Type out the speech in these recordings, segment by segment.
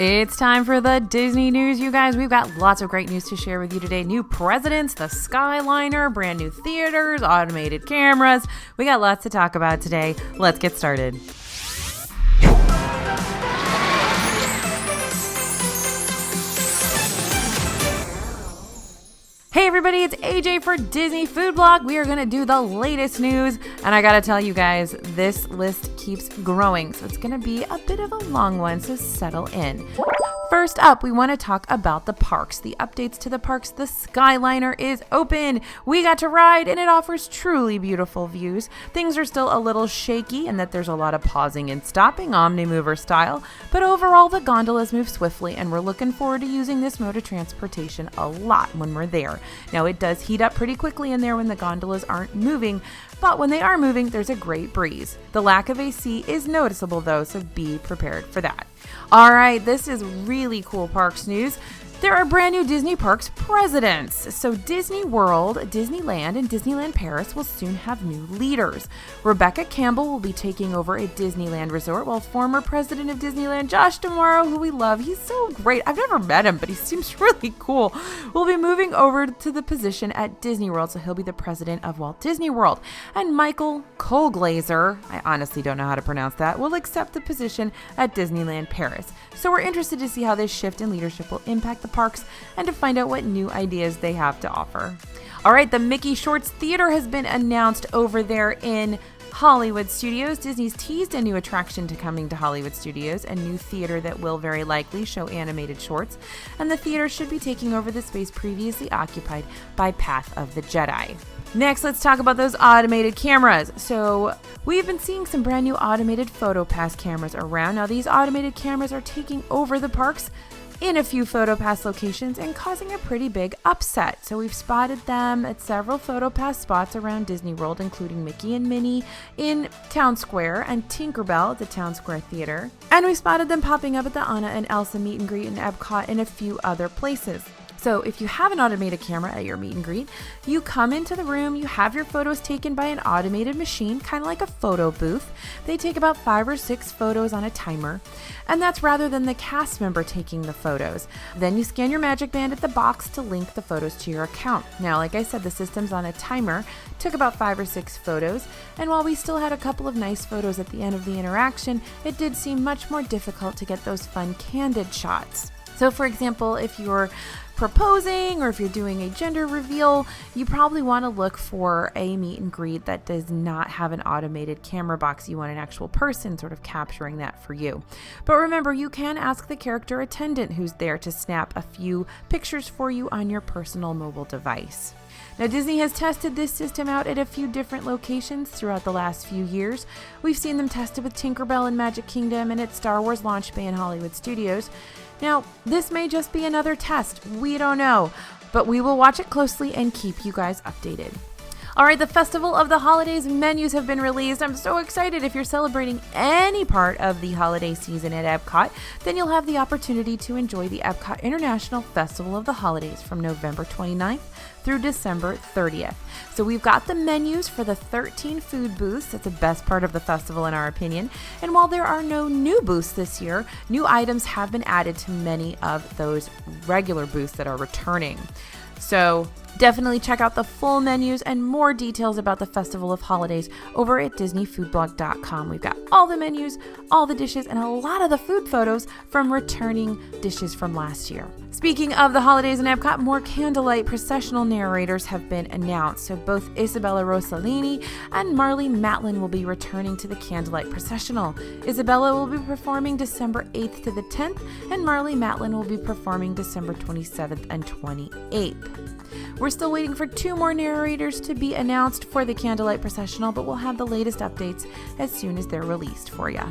It's time for the Disney news, you guys. We've got lots of great news to share with you today. New presidents, the Skyliner, brand new theaters, automated cameras. We got lots to talk about today. Let's get started. Hey everybody, it's AJ for Disney Food Blog. We are going to do the latest news, and I gotta tell you guys, this list keeps growing, so it's going to be a bit of a long one, so settle in. First up, we want to talk about the parks. The updates to the parks. The Skyliner is open. We got to ride, and it offers truly beautiful views. Things are still a little shaky in that there's a lot of pausing and stopping, Omnimover style, but overall the gondolas move swiftly, and we're looking forward to using this mode of transportation a lot when we're there. Now, it does heat up pretty quickly in there when the gondolas aren't moving, but when they are moving, there's a great breeze. The lack of AC is noticeable though, so be prepared for that. All right, this is really cool parks news. There are brand new Disney Parks presidents. So Disney World, Disneyland, and Disneyland Paris will soon have new leaders. Rebecca Campbell will be taking over a Disneyland resort, while former president of Disneyland, Josh Tomorrow, who we love, he's so great. I've never met him, but he seems really cool, will be moving over to the position at Disney World, so he'll be the president of Walt Disney World. And Michael Colglazier, I honestly don't know how to pronounce that, will accept the position at Disneyland Paris. So we're interested to see how this shift in leadership will impact the parks and to find out what new ideas they have to offer. All right, the Mickey Shorts Theater has been announced over there in Hollywood Studios. Disney's teased a new attraction to coming to Hollywood Studios, a new theater that will very likely show animated shorts, and the theater should be taking over the space previously occupied by Path of the Jedi. Next, let's talk about those automated cameras. So we've been seeing some brand new automated PhotoPass cameras around. Now, these automated cameras are taking over the parks in a few PhotoPass locations and causing a pretty big upset. So we've spotted them at several PhotoPass spots around Disney World, including Mickey and Minnie in Town Square and Tinkerbell at the Town Square Theater. And we spotted them popping up at the Anna and Elsa meet and greet in Epcot and a few other places. So if you have an automated camera at your meet and greet, you come into the room, you have your photos taken by an automated machine, kind of like a photo booth. They take about 5 or 6 photos on a timer, and that's rather than the cast member taking the photos. Then you scan your magic band at the box to link the photos to your account. Now, like I said, the system's on a timer, took about 5 or 6 photos, and while we still had a couple of nice photos at the end of the interaction, it did seem much more difficult to get those fun candid shots. So for example, if you're proposing or if you're doing a gender reveal, you probably want to look for a meet and greet that does not have an automated camera box. You want an actual person sort of capturing that for you. But remember, you can ask the character attendant who's there to snap a few pictures for you on your personal mobile device. Now, Disney has tested this system out at a few different locations throughout the last few years. We've seen them tested with Tinkerbell in Magic Kingdom and at Star Wars Launch Bay in Hollywood Studios. Now, this may just be another test. We don't know, but we will watch it closely and keep you guys updated. All right, the Festival of the Holidays menus have been released. I'm so excited. If you're celebrating any part of the holiday season at Epcot, then you'll have the opportunity to enjoy the Epcot International Festival of the Holidays from November 29th through December 30th. So we've got the menus for the 13 food booths. That's the best part of the festival in our opinion. And while there are no new booths this year, new items have been added to many of those regular booths that are returning. So definitely check out the full menus and more details about the Festival of Holidays over at DisneyFoodBlog.com. We've got all the menus, all the dishes, and a lot of the food photos from returning dishes from last year. Speaking of the holidays in Epcot, more candlelight processional narrators have been announced. So both Isabella Rossellini and Marlee Matlin will be returning to the candlelight processional. Isabella will be performing December 8th to the 10th, and Marlee Matlin will be performing December 27th and 28th. We're still waiting for 2 more narrators to be announced for the Candlelight Processional, but we'll have the latest updates as soon as they're released for you.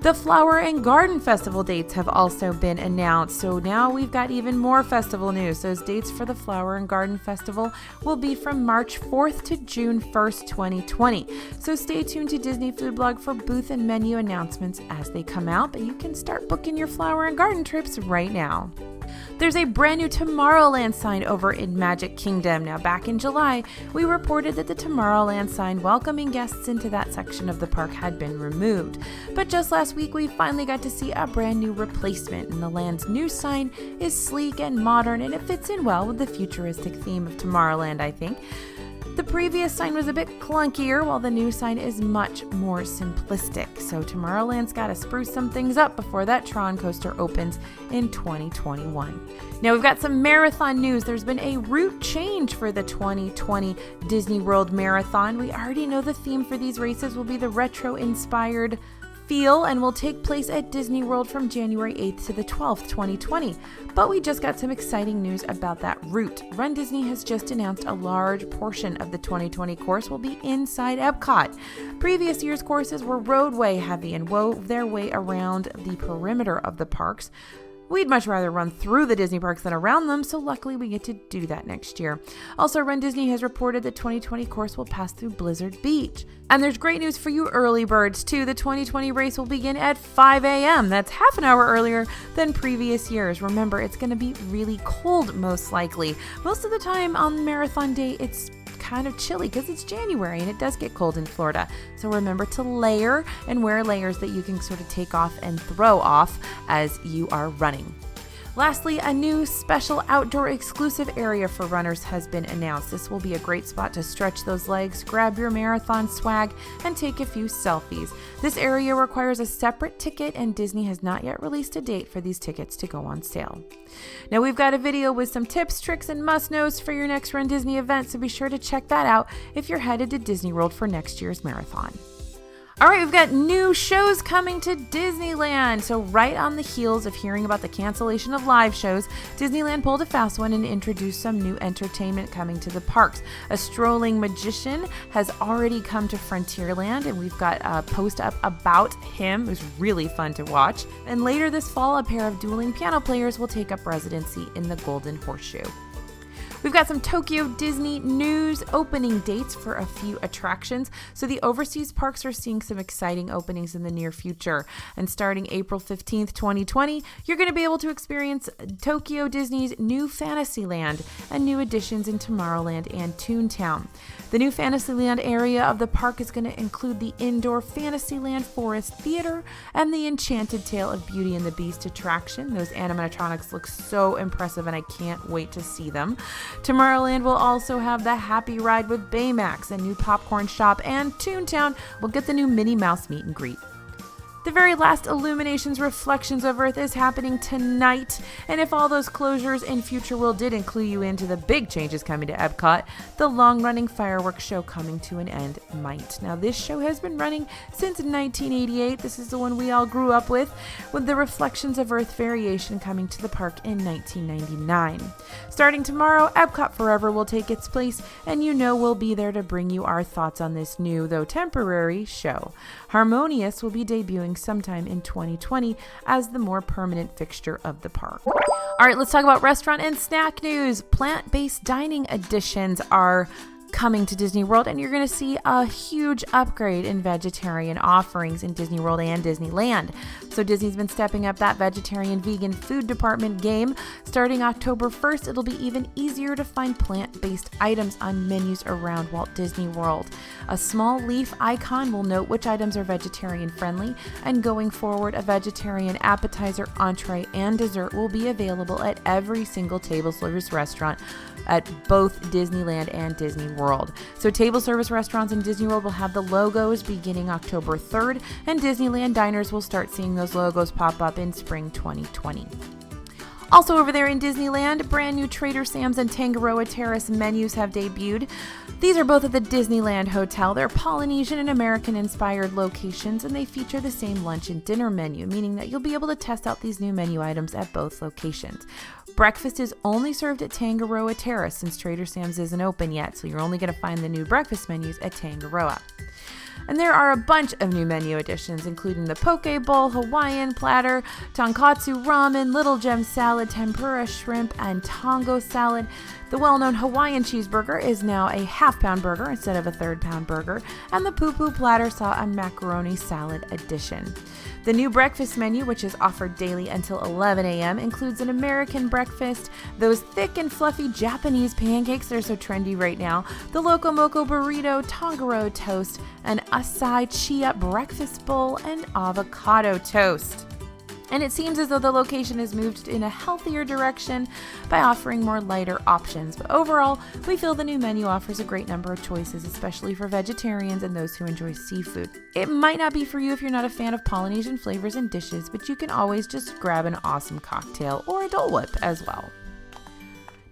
The Flower and Garden Festival dates have also been announced, so now we've got even more festival news. Those dates for the Flower and Garden Festival will be from March 4th to June 1st, 2020. So stay tuned to Disney Food Blog for booth and menu announcements as they come out, but you can start booking your flower and garden trips right now. There's a brand new Tomorrowland sign over in Magic Kingdom. Now, back in July, we reported that the Tomorrowland sign welcoming guests into that section of the park had been removed. But just last week, we finally got to see a brand new replacement, and the land's new sign is sleek and modern, and it fits in well with the futuristic theme of Tomorrowland, I think. The previous sign was a bit clunkier, while the new sign is much more simplistic. So Tomorrowland's got to spruce some things up before that Tron coaster opens in 2021. Now we've got some marathon news. There's been a route change for the 2020 Disney World Marathon. We already know the theme for these races will be the retro-inspired feel and will take place at Disney World from January 8th to the 12th, 2020. But we just got some exciting news about that route. Run Disney has just announced a large portion of the 2020 course will be inside Epcot. Previous year's courses were roadway heavy and wove their way around the perimeter of the parks. We'd much rather run through the Disney parks than around them, so luckily we get to do that next year. Also, Run Disney has reported the 2020 course will pass through Blizzard Beach. And there's great news for you early birds, too. The 2020 race will begin at 5 a.m. That's half an hour earlier than previous years. Remember, it's going to be really cold, most likely. Most of the time on marathon day, it's kind of chilly because it's January and it does get cold in Florida. So remember to layer and wear layers that you can sort of take off and throw off as you are running. Lastly, a new special outdoor exclusive area for runners has been announced. This will be a great spot to stretch those legs, grab your marathon swag, and take a few selfies. This area requires a separate ticket, and Disney has not yet released a date for these tickets to go on sale. Now, we've got a video with some tips, tricks, and must-knows for your next Run Disney event, so be sure to check that out if you're headed to Disney World for next year's marathon. All right, we've got new shows coming to Disneyland. So right on the heels of hearing about the cancellation of live shows, Disneyland pulled a fast one and introduced some new entertainment coming to the parks. A strolling magician has already come to Frontierland, and we've got a post up about him. It was really fun to watch. And later this fall, a pair of dueling piano players will take up residency in the Golden Horseshoe. We've got some Tokyo Disney news, opening dates for a few attractions. So the overseas parks are seeing some exciting openings in the near future. And starting April 15th, 2020, you're going to be able to experience Tokyo Disney's new Fantasyland and new additions in Tomorrowland and Toontown. The new Fantasyland area of the park is going to include the indoor Fantasyland Forest Theater and the Enchanted Tale of Beauty and the Beast attraction. Those animatronics look so impressive and I can't wait to see them. Tomorrowland will also have the Happy Ride with Baymax, a new popcorn shop, and Toontown will get the new Minnie Mouse meet and greet. The very last Illuminations Reflections of Earth is happening tonight, and if all those closures in Future World didn't clue you into the big changes coming to Epcot, the long-running fireworks show coming to an end might. Now, this show has been running since 1988. This is the one we all grew up with the Reflections of Earth variation coming to the park in 1999. Starting tomorrow, Epcot Forever will take its place, and we'll be there to bring you our thoughts on this new, though temporary, show. Harmonious will be debuting sometime in 2020 as the more permanent fixture of the park. All right, let's talk about restaurant and snack news. Plant-based dining additions are coming to Disney World, and you're going to see a huge upgrade in vegetarian offerings in Disney World and Disneyland. So Disney's been stepping up that vegetarian vegan food department game. Starting October 1st, it'll be even easier to find plant-based items on menus around Walt Disney World. A small leaf icon will note which items are vegetarian friendly, and going forward, a vegetarian appetizer, entree, and dessert will be available at every single table service restaurant at both Disneyland and Disney World. So table service restaurants in Disney World will have the logos beginning October 3rd, and Disneyland diners will start seeing those logos pop up in spring 2020. Also over there in Disneyland, brand new Trader Sam's and Tangaroa Terrace menus have debuted. These are both at the Disneyland Hotel. They're Polynesian and American-inspired locations, and they feature the same lunch and dinner menu, meaning that you'll be able to test out these new menu items at both locations. Breakfast is only served at Tangaroa Terrace since Trader Sam's isn't open yet, so you're only going to find the new breakfast menus at Tangaroa. And there are a bunch of new menu additions, including the Poke Bowl, Hawaiian Platter, Tonkatsu Ramen, Little Gem Salad, Tempura Shrimp, and Tongo Salad. The well-known Hawaiian cheeseburger is now a half-pound burger instead of a third-pound burger, and the poo-poo platter saw a macaroni salad addition. The new breakfast menu, which is offered daily until 11 a.m., includes an American breakfast, those thick and fluffy Japanese pancakes that are so trendy right now, the Loco Moco burrito, Tongaro toast, an acai chia breakfast bowl, and avocado toast. And it seems as though the location has moved in a healthier direction by offering more lighter options. But overall, we feel the new menu offers a great number of choices, especially for vegetarians and those who enjoy seafood. It might not be for you if you're not a fan of Polynesian flavors and dishes, but you can always just grab an awesome cocktail or a Dole Whip as well.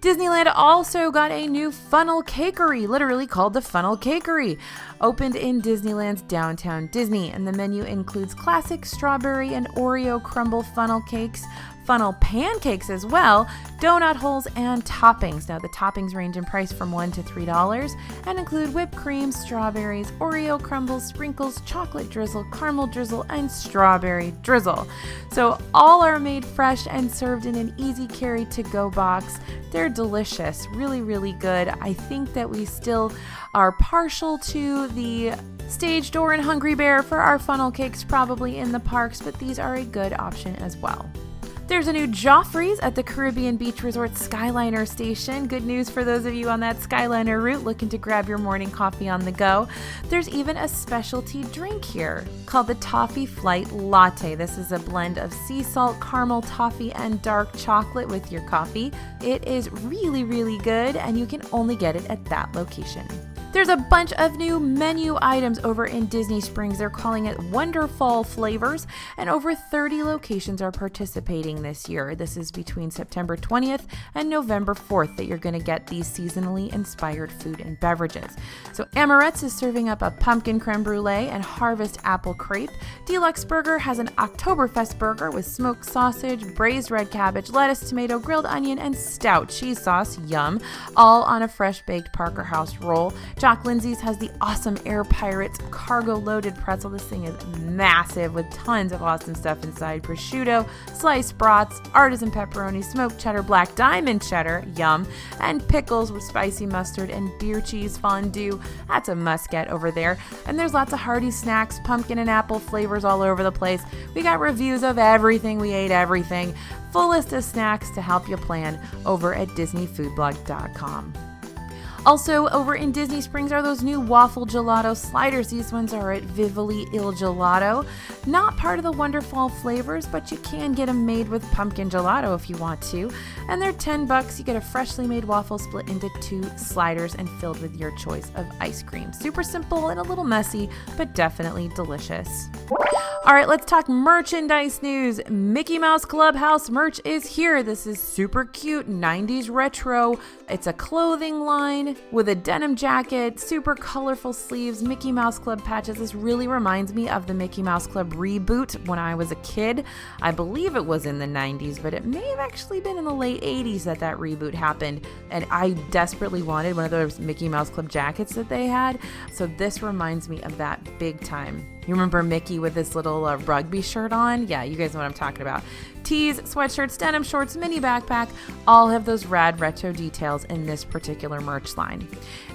Disneyland also got a new funnel cakery, literally called the Funnel Cakery, opened in Disneyland's Downtown Disney, and the menu includes classic strawberry and Oreo crumble funnel cakes, funnel pancakes as well, donut holes, and toppings. Now, the toppings range in price from $1 to $3 and include whipped cream, strawberries, Oreo crumbles, sprinkles, chocolate drizzle, caramel drizzle, and strawberry drizzle. So all are made fresh and served in an easy carry to-go box. They're delicious, really, really good. I think that we still are partial to the Stage Door and Hungry Bear for our funnel cakes probably in the parks, but these are a good option as well. There's a new Joffrey's at the Caribbean Beach Resort Skyliner station. Good news for those of you on that Skyliner route looking to grab your morning coffee on the go. There's even a specialty drink here called the Toffee Flight Latte. This is a blend of sea salt, caramel, toffee, and dark chocolate with your coffee. It is really, really good, and you can only get it at that location. There's a bunch of new menu items over in Disney Springs. They're calling it Wonderfall Flavors, and over 30 locations are participating this year. This is between September 20th and November 4th that you're going to get these seasonally inspired food and beverages. So Amorette's is serving up a pumpkin creme brulee and harvest apple crepe. Deluxe Burger has an Oktoberfest burger with smoked sausage, braised red cabbage, lettuce, tomato, grilled onion, and stout cheese sauce, yum, all on a fresh baked Parker House roll. Jock Lindsay's has the awesome Air Pirates cargo loaded pretzel. This thing is massive with tons of awesome stuff inside. Prosciutto, sliced brats, artisan pepperoni, smoked cheddar, black diamond cheddar, yum, and pickles with spicy mustard and beer cheese fondue. That's a must get over there. And there's lots of hearty snacks, pumpkin and apple flavors all over the place. We got reviews of everything. We ate everything. Full list of snacks to help you plan over at DisneyFoodblog.com. Also, over in Disney Springs are those new Waffle Gelato sliders. These ones are at Vivoli Il Gelato. Not part of the Wonderful flavors, but you can get them made with pumpkin gelato if you want to. And they're $10. You get a freshly made waffle split into 2 sliders and filled with your choice of ice cream. Super simple and a little messy, but definitely delicious. All right, let's talk merchandise news. Mickey Mouse Clubhouse merch is here. This is super cute, 90s retro. It's a clothing line with a denim jacket, super colorful sleeves, Mickey Mouse Club patches. This really reminds me of the Mickey Mouse Club reboot when I was a kid. I believe it was in the 90s, but it may have actually been in the late 80s that reboot happened. And I desperately wanted one of those Mickey Mouse Club jackets that they had. So this reminds me of that big time. You remember Mickey with this little rugby shirt on? Yeah, you guys know what I'm talking about. Tees, sweatshirts, denim shorts, mini backpack, all have those rad retro details in this particular merch line.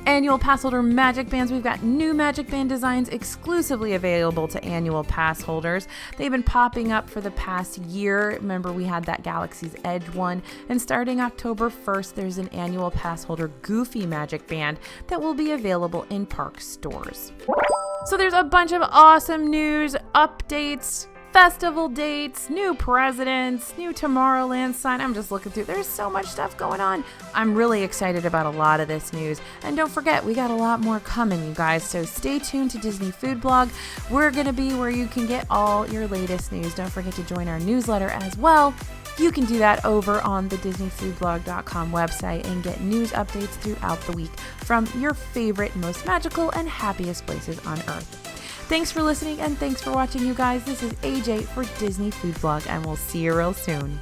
Annual pass holder magic bands. We've got new magic band designs exclusively available to annual pass holders. They've been popping up for the past year. Remember, we had that Galaxy's Edge one. And starting October 1st, there's an annual pass holder Goofy magic band that will be available in park stores. So there's a bunch of awesome news, updates, festival dates, new presidents, new Tomorrowland sign. I'm just looking through. There's so much stuff going on. I'm really excited about a lot of this news. And don't forget, we got a lot more coming, you guys. So stay tuned to Disney Food Blog. We're going to be where you can get all your latest news. Don't forget to join our newsletter as well. You can do that over on the DisneyFoodblog.com website and get news updates throughout the week from your favorite, most magical, and happiest places on Earth. Thanks for listening and thanks for watching, you guys. This is AJ for Disney Food Blog, and we'll see you real soon.